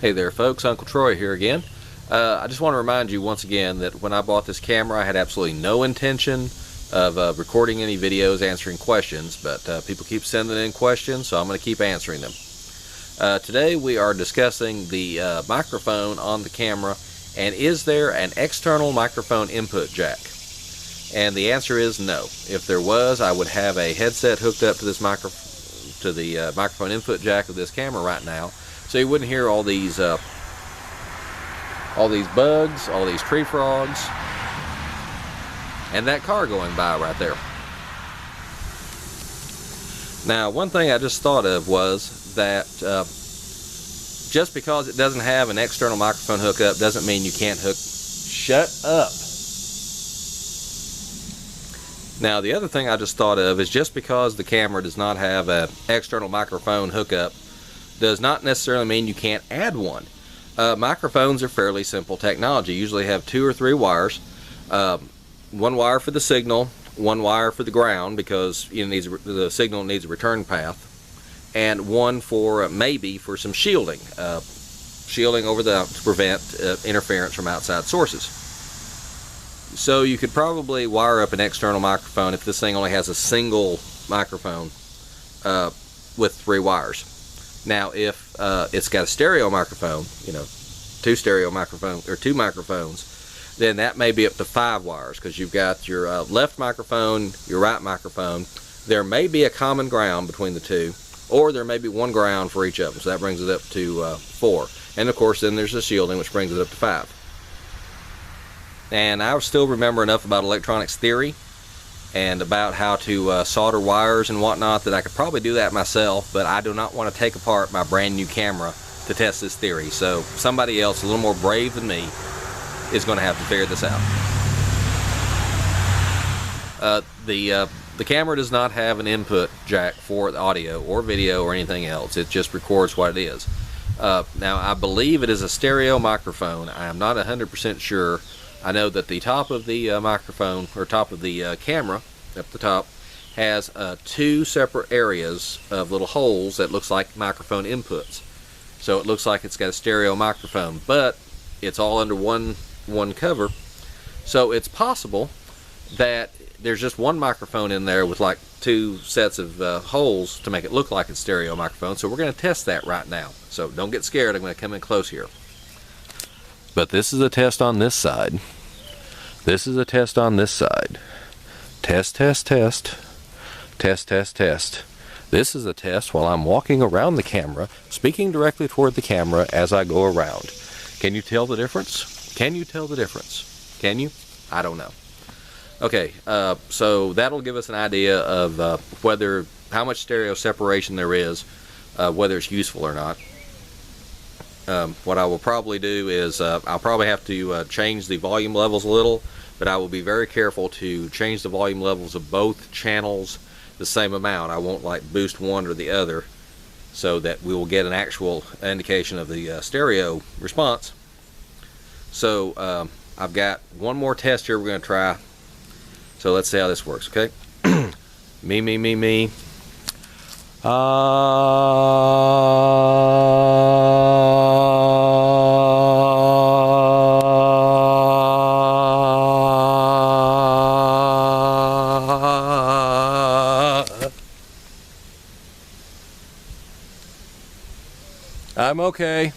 Hey there folks, Uncle Troy here again. I just want to remind you once again that when I bought this camera I had absolutely no intention of recording any videos answering questions, but people keep sending in questions, so I'm going to keep answering them. Today we are discussing the microphone on the camera, and is there an external microphone input jack? And the answer is no. If there was, I would have a headset hooked up to this microphone input jack of this camera right now, so you wouldn't hear all these bugs, all these tree frogs, and that car going by right there. Now, one thing I just thought of was that just because it doesn't have an external microphone hookup doesn't mean you can't hook. Shut up. Now, the other thing I just thought of is just because the camera does not have an external microphone hookup does not necessarily mean you can't add one. Microphones are fairly simple technology. You usually have 2 or 3 wires. One wire for the signal, one wire for the ground because the signal needs a return path, and one for maybe for some shielding, to prevent interference from outside sources. So you could probably wire up an external microphone if this thing only has a single microphone with 3 wires. Now, if it's got a stereo microphone, 2 stereo microphones or 2 microphones, then that may be up to 5 wires because you've got your left microphone, your right microphone. There may be a common ground between the 2, or there may be one ground for each of them, so that brings it up to 4. And of course, then there's the shielding, which brings it up to 5. And I still remember enough about electronics theory and about how to solder wires and whatnot that I could probably do that myself, but I do not want to take apart my brand new camera to test this theory. So somebody else a little more brave than me is going to have to figure this out. The camera does not have an input jack for the audio or video or anything else. It just records what it is. Now, I believe it is a stereo microphone. I am not 100% sure. I know that the top of the microphone, or top of the camera, up the top, has 2 separate areas of little holes that looks like microphone inputs. So it looks like it's got a stereo microphone, but it's all under one cover. So it's possible that there's just one microphone in there with like 2 sets of holes to make it look like it's stereo microphone. So we're going to test that right now. So don't get scared. I'm going to come in close here. But this is a test on this side. This is a test on this side. Test, test, test. Test, test, test. This is a test while I'm walking around the camera, speaking directly toward the camera as I go around. Can you tell the difference? Can you tell the difference? Can you? I don't know. Okay, so that'll give us an idea of how much stereo separation there is, whether it's useful or not. What I will probably do is I'll probably have to change the volume levels a little, but I will be very careful to change the volume levels of both channels the same amount. I won't like boost one or the other, so that we will get an actual indication of the stereo response. So I've got one more test here we're going to try. So let's see how this works, okay? Me, me, me, me. I'm okay.